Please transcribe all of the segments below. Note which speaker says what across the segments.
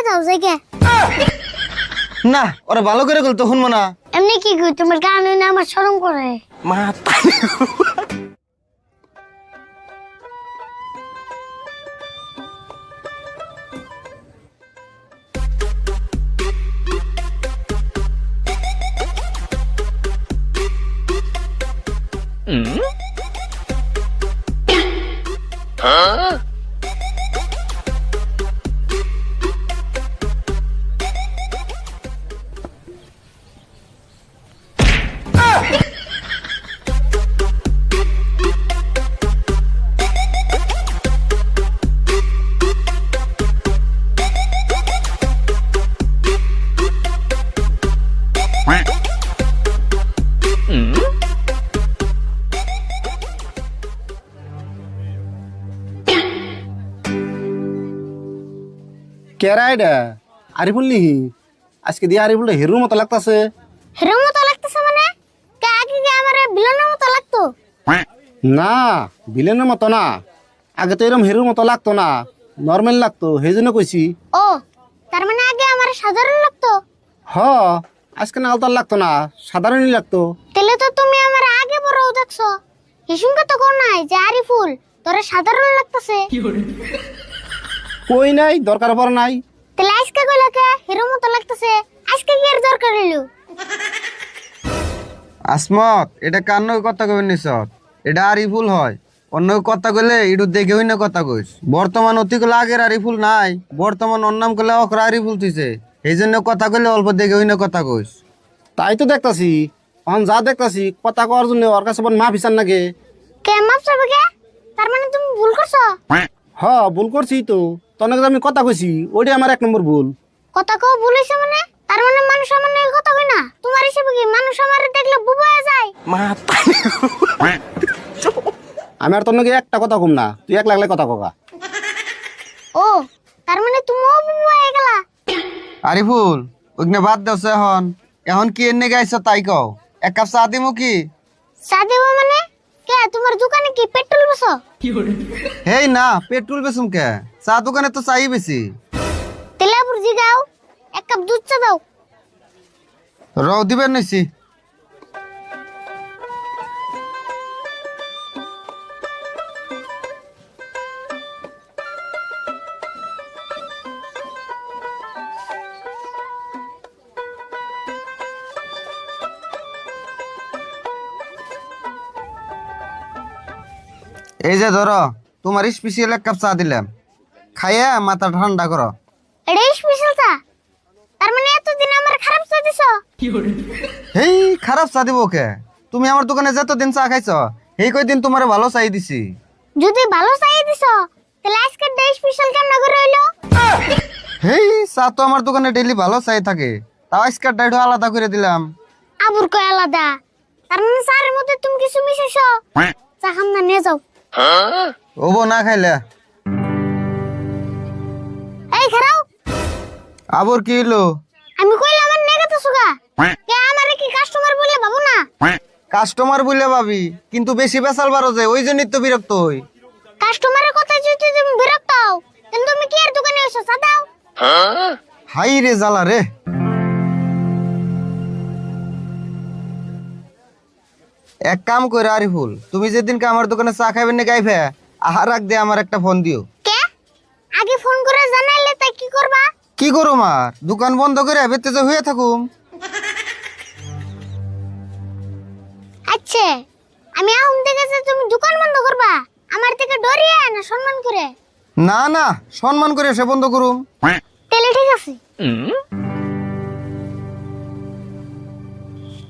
Speaker 1: দাও জায়গা।
Speaker 2: না ওরা ভালো করে গেল তো শুনবো না।
Speaker 1: এমনি কি কই তোমার গান হইনা আমার শরম করে।
Speaker 2: মা
Speaker 3: কেরা এটা আরিফুল নিহি আজকে দিয়ে আরিফুল হিরোর মতো লাগতাছে।
Speaker 1: হিরোর মতো লাগতেছে মানে কে আগে কি আমার ভিলেনের মতো লাগতো?
Speaker 3: না ভিলেনের মতো না, আগে তো এরকম হিরোর মতো লাগতো না, নর্মাল লাগতো, সেই জন্য কইছি।
Speaker 1: ও তার মানে আগে আমার সাধারণ লাগতো।
Speaker 3: হ আজকে না আলতার লাগতো না, সাধারণই লাগতো।
Speaker 1: তাহলে তো তুমি আমার আগে বড় দেখছো। হিসুমকে তো কোন নাই যে আরিফুল তোরে সাধারণ লাগতেছে।
Speaker 3: কই নাই, দরকার পড়ে নাই।
Speaker 1: তাহলে আজকে কইলা কে হিরোর মতো লাগতেছে? আজকে কি এর দরকার হইলো?
Speaker 2: আসমত এটা কান্ন কথা কইবেন নিছ, এটা আরিফুল হয়। অন্য কথা কইলে ইডু দেখে হইনা কথা কইস। বর্তমান অতি কইলে আগের আরিফুল নাই, বর্তমান অন্নাম কইলে অকরা আরিফুল তুইছে, এই জন্য কথা কইলে অল্প দেখে হইনা কথা কইস।
Speaker 3: তাই তো দেখতাছি, এখন যা দেখতাছি কথা কওয়ার জন্য ওর কাছে মা বিচার নাকি।
Speaker 1: কে মাপ চাবে কে? তার মানে তুমি ভুল করছো।
Speaker 3: হ ভুল করছি তো, তখন আমি কথা কইছি, ওইটাই আমার এক নম্বর ভুল।
Speaker 1: কথা কও ভুল হইছে মানে? তার মানে মানুষ আমার নিয়ে কথা কই না? তোমার হিসেবে কি মানুষ আমার দেখলে বুবা হয়ে যায়?
Speaker 2: মা
Speaker 3: আমি আর তোর নাকি একটা কথা কম না, তুই এক লাগলে কথা কগা।
Speaker 1: ও তার মানে তুমিও বুবা হয়ে গেলা।
Speaker 2: আরিফুল ওইখানে বাদ দাও এখন, এখন কি এনে গাইছ তাই কও। এক কাপ চা দিমু কি?
Speaker 1: চা দেব মানে? কে তোমার দোকানে কি পেট্রোল বসো?
Speaker 2: হেই না পেট্রোল বেচুম কে, চা দোকানে তো চাই বেশি।
Speaker 1: তেলাপুর জিগাও এক কাপ দুধ চা দাও।
Speaker 2: রও দিবেন নইছি। এই যে ধরো তোমার স্পেশাল এক কাপ চা দিলাম, খাইয়া মাথা ঠান্ডা করো।
Speaker 1: এটা স্পেশাল চা? তার মানে এতদিন আমার খারাপ চা দিছো?
Speaker 2: হেই খারাপ চা দিব কে? তুমি আমার দোকানে যতদিন চা খাইছ এই কয়দিন তোমারে ভালো চাই দিছি।
Speaker 1: যদি ভালো চাই দিছো তাহলে আজকে ডে স্পেশাল কেন করে হইলো?
Speaker 2: হেই চা তো আমার দোকানে ডেইলি ভালো চাই থাকে, তাও আজকের ডাইটো আলাদা করে দিলাম।
Speaker 1: আবুর কয় আলাদা? তার মানে চায়ের মধ্যে তুমি কিছু মিশাইছো? চা খাম না, নিয়ে যাও।
Speaker 2: ওবো না খাইলে
Speaker 1: এই খারাও,
Speaker 2: আবার কি হইলো?
Speaker 1: আমি কইলাম আমার নেগাতে সুগা কে আমারে কি কাস্টমার বলে ভাবো না?
Speaker 2: কাস্টমার বলে ভাবি, কিন্তু বেশি বেসাল বারো যায়, ওই জন্যই তো বিরক্ত হই।
Speaker 1: কাস্টমারের কথা যদি তুমি বিরক্ত হও তাহলে তুমি কি এর দোকানে এসো? চা দাও।
Speaker 2: হাই রে জ্বালা রে। এক কাম করে আরিফুল, তুমি যেদিনকে আমার দোকানে চা খাইবেন না গাইফে আহার আগ দিয়ে আমার একটা ফোন দিও।
Speaker 1: কে আগে ফোন করে জানাইলে তাই কি করবা?
Speaker 2: কি করো মার, দোকান বন্ধ করে বেতে যে হয়ে থাকুম।
Speaker 1: আচ্ছা আমি আহুম দেখেছি তুমি দোকান বন্ধ করবা, আমার থেকে ডরিয়ে না সম্মান করে?
Speaker 2: না না সম্মান করে সে বন্ধ করুম।
Speaker 1: তাহলে ঠিক আছে,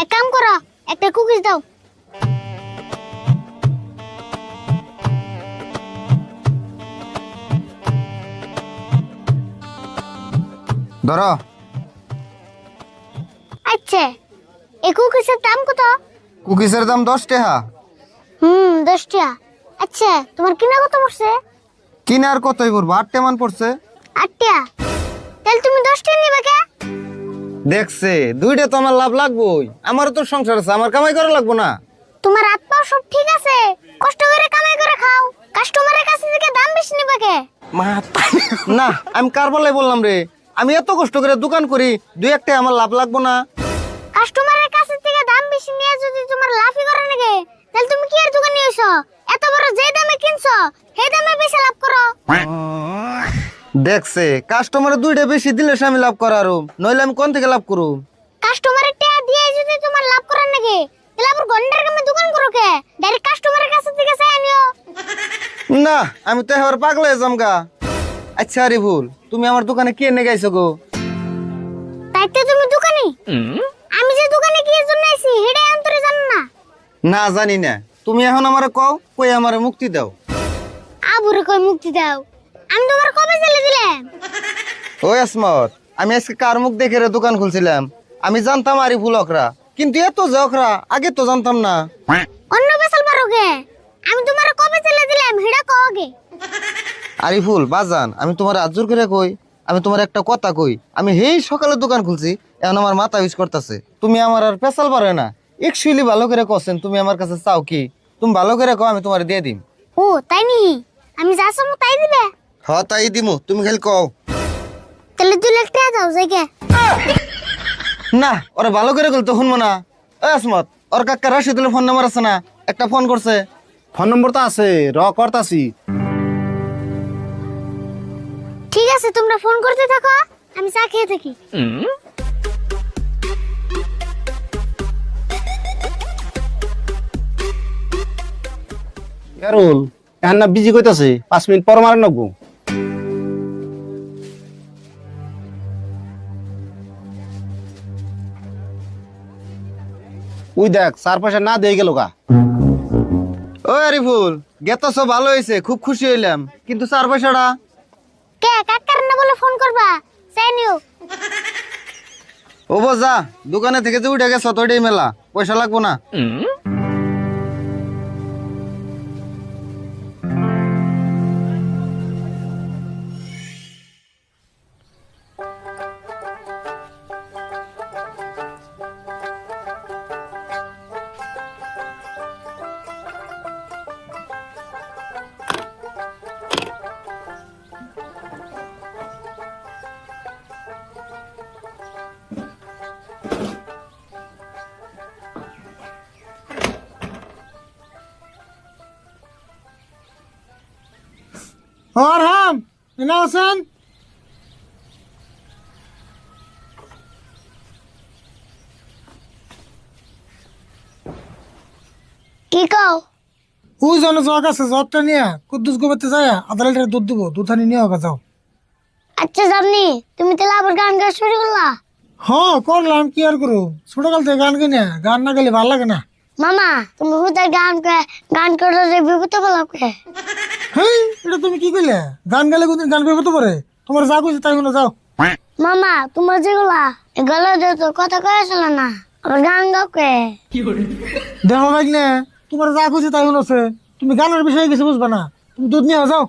Speaker 1: এক কাম করো, একটা কুকিজ দাও।
Speaker 2: ধরো।
Speaker 1: আচ্ছা এই কুকিজের দাম কত?
Speaker 2: কুকিজের দাম 10 টাকা।
Speaker 1: 10 টাকা। আচ্ছা তোমার কিনা কত পড়ছে?
Speaker 2: কিনার কতই পড়বো, 8 টাকা পড়ছে।
Speaker 1: 8 টাকা? তাহলে তুমি 10 টাকা নিবে কে?
Speaker 2: দেখছে দুইটা তো আমার লাভ লাগবোই, আমারও তো সংসার আছে, আমার কামাই করা লাগবো না?
Speaker 1: তোমার হাত পাও সব ঠিক আছে, কষ্ট করে কামাই করে খাও, কাস্টমারের কাছে থেকে দাম বেশি নিবে কে?
Speaker 2: না আমি কার বলাই বললাম রে, আমি এত কষ্ট করে দোকান করি, দুই একটা আমার লাভ লাগবো না?
Speaker 1: কাস্টমারের কাছে থেকে দাম বেশি নিয়ে যদি তোমার লাভই করে নাকি, তাহলে তুমি কি আর দোকানে এসো? এত বড় যে দামে কিনছো সেই দামে বেশি লাভ করো।
Speaker 2: দেখছে কাস্টমারে দুইটা বেশি দিলে সে আমি লাভ করারো, নইলে আমি কোন থেকে লাভ করু?
Speaker 1: কাস্টমারের টাকা দিয়ে যদি তোমার লাভ করার নাকি, তাহলে আবার ঘন্টার কামে দোকান করো কে? ডাইরেক্ট কাস্টমারের কাছে থেকে চাই নিও।
Speaker 2: না, আমি তো এবার পাগল হয়ে যামগা। আচ্ছা আরিফুল, তুমি আমার দোকানে কি এনে গাইছো গো?
Speaker 1: তাই তো তুমি দোকানে, আমি যে দোকানে কি জন্য আইছি সেটাই অন্তরে জানো না?
Speaker 2: না জানি না, তুমি এখন আমারে কও, কই আমারে মুক্তি দাও।
Speaker 1: আবুরে কই মুক্তি দাও? আমি তোমার কবে ছেলে দিলাম?
Speaker 2: ওই আসমত, আমি আজকে কার মুখ দেখে রে দোকান খুলছিলাম। আমি জানতাম আরিফুল অকরা, কিন্তু এত যে অকরা আগে তো জানতাম না।
Speaker 1: অন্য বেসাল পারো কে? আমি তোমার কবে ছেলে দিলাম সেটা কও গে।
Speaker 2: আরিফুল বাজান, আমি তোমার আজুর করে কই, আমি তোমার একটা কথা কই। আমি হেই সকালে দোকান খুলছি, এখন আমার মাথা ইউজ করতেছে। তুমি আমার আর পেশাল পারে না। একচুয়ালি ভালো করে কছেন, তুমি আমার কাছে চাও কি? তুমি ভালো করে কও, আমি তোমার দিয়ে দিম।
Speaker 1: ও তাই নি? আমি যা চাবো তাই দিবে?
Speaker 2: হ তাই দিমু, তুমি খালি কও।
Speaker 1: তাহলে 2 লাখ টাকা দাও যাইকে।
Speaker 2: না, ওরা ভালো করে কল তো শুনবো না। ওই আসমত, ওর কাকা রাশিদুলের ফোন নাম্বার আছে না? একটা ফোন করছে।
Speaker 3: ফোন নম্বর তো আছে, করতাছি।
Speaker 1: ঠিক আছে, তোমরা ফোন করতে থাকো, আমি চা খেয়ে থাকি।
Speaker 3: ইয়ারুল এখন না বিজি কইতাছে, 5 মিনিট পর মারেন নাকবো। ওই দেখ 4 পয়সা না দিয়ে গেল গা।
Speaker 2: ওই আরিফুল, গেতছ ভালো হয়েছে, খুব খুশি হইলাম, কিন্তু 4 পয়সাটা?
Speaker 1: কে কাকার না বলে ফোন করবা? চাই নিও।
Speaker 2: ও যা, দোকানে থেকে যে উঠে গেছ তোটাই মেলা, পয়সা লাগবো না।
Speaker 4: অরহাম এনা হোসেন,
Speaker 1: কি কও?
Speaker 4: ওই জন্য জগ আছে, জগটা নিয়ে কুদ্দুস গোবরতে যায় আধা লিটার দুধ দিব, দুধানি নিয়ে হোক যাও।
Speaker 1: আচ্ছা জানি, তুমি তাহলে আবার গান গাওয়া শুরু করলা?
Speaker 4: হ্যাঁ করলাম, কি আর করু, ছোটকাল থেকে গান কিনে, গান না গেলে ভালো লাগে না।
Speaker 1: মামা তুমি হুদার গান করে বিপদ বলাম কে?
Speaker 4: হেই, এটা তুমি কি কইলে? গান গালে কোনদিন গান বের হতে পারে? তোমার যা কইছে তাই শুনে যাও।
Speaker 1: মামা তোমার যেগুলা গলা দিয়ে তো কথা কয়েছিল না, আবার গান গাও কে?
Speaker 4: দেখো ভাই না, তোমার যা কইছে তাই শুনেছে, তুমি গানের বিষয়ে কিছু বুঝবা না, তুমি দুধ নিয়ে যাও।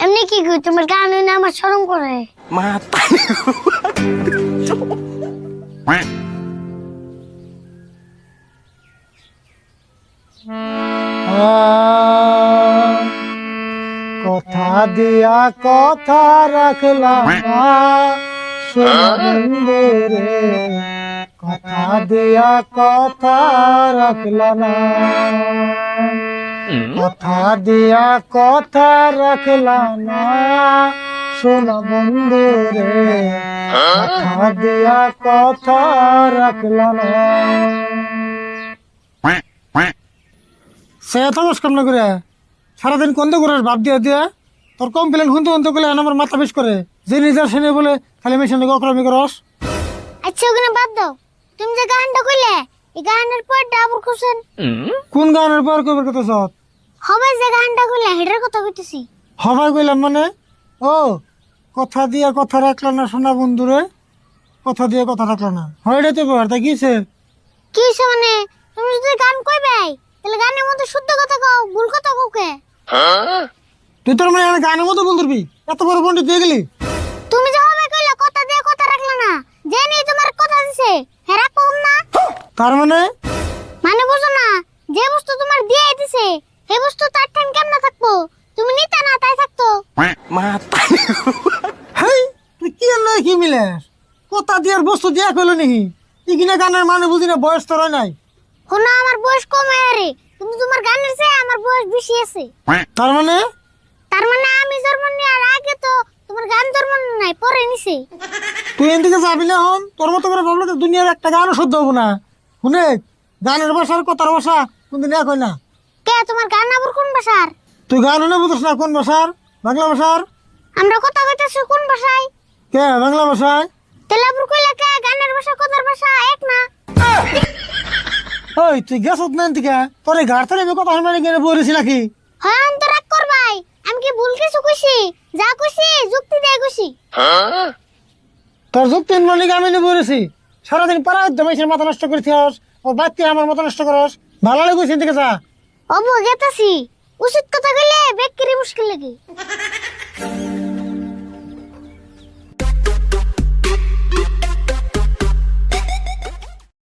Speaker 1: এমনি কি কই, তোমার গান হইলে আমার শরম করে।
Speaker 4: কথা দিয়া কথা রাখলাম না, সোনাবন্ধু রে, কথা দিয়া কথা রাখলাম না, কথা দিয়া কথা রাখলাম না, সোনা বন্ধু রে, কথা দিয়া কথা রাখলাম না। সে এত কষ্ট না করে সারাদিন কন্দ করে ভাব দিয়া দিয়া তোর কমপ্লেন শুনতে শুনতে গেলে আমার মাথা বেশ করে, যে নিজের সেনে বলে খালি মেশিনে অক্রমি করস।
Speaker 1: আচ্ছা ওখানে বাদ দাও, তুমি যে গানটা কইলে এই গানের পরটা আবার খুশন।
Speaker 4: কোন গানের পর কবে কথা সৎ
Speaker 1: হবে যে গানটা কইলে হেডার কথা কইতেছি।
Speaker 4: হবাই কইলাম মানে, ও কথা দিয়া কথা রাখলো না সোনা বন্ধুরে, কথা দিয়ে কথা রাখলো না, হয় এটাতে ব্যাপার, তা কিছে?
Speaker 1: কি হইছে মানে? তুমি যদি গান কইবাই তাহলে গানের মধ্যে শুদ্ধ কথা কও, ভুল কথা কও কে?
Speaker 4: তুই তোর মানে গানের মতো বলবি, এত বড় পন্ডিত দিয়ে গেলি।
Speaker 1: তুমি যে হবে কইলে কথা দিয়ে কথা রাখলো না, যে নেই তোমার কথা দিছে হেরা কম না।
Speaker 4: তার মানে
Speaker 1: মানে বুঝো না, যে বস্তু তোমার দিয়ে দিছে সেই বস্তু তার ঠান কেমনে থাকবো? তুমি নিতে না তাই থাকতো।
Speaker 4: হেই, তুই কি এলো লয় কি মিলে কথা দিয়ার বস্তু দিয়া কইলো নাকি ইগিনা গানের মানে বুঝি না বয়স তোর নাই
Speaker 1: শোনো আমার বয়স কম আরে কিন্তু তোমার গানের চেয়ে আমার বয়স বেশি আছে।
Speaker 4: তার মানে
Speaker 1: তার মানে আমি জন্ম নেওয়ার আগে তো তোমার গান জন্ম নাই পরে নিছে।
Speaker 4: তুই এদিকে যাবি না হন তোর মতো করে ভাবলে তো দুনিয়ার একটা গানও শুদ্ধ হবো না। শুনে গানের ভাষার কথার ভাষা কোনদিন এক হয় না।
Speaker 1: কে তোমার গান আবার কোন ভাষার?
Speaker 4: তুই গান হলে বুঝিস না কোন ভাষার? বাংলা ভাষার।
Speaker 1: আমরা কথা কইতাছি কোন ভাষায়?
Speaker 4: কে বাংলা ভাষায়?
Speaker 1: তাহলে আবার কইলা কে গানের ভাষা কথার ভাষা এক না?
Speaker 4: ওই তুই গেছত না এদিকে তোর এই ঘাট থেকে আমি কথা মানে গেলে বলেছি নাকি?
Speaker 1: হয় আমি তো রাগ করবাই, আমি কি ভুল কিছু কইছি? যা কইছি যুক্তি দিয়ে কইছি।
Speaker 4: তোর যুক্তি মানে আমি নিয়ে বলেছি সারাদিন পাড়া দেমাইছের মাথা নষ্ট করেছিস ও বাচ্চা আমার মতো নষ্ট করস ভালো লাগে এদিকে যা।
Speaker 1: অবু গেতাছি, উচিত কথা কইলে বেক্কিরি মুশকিল লাগে।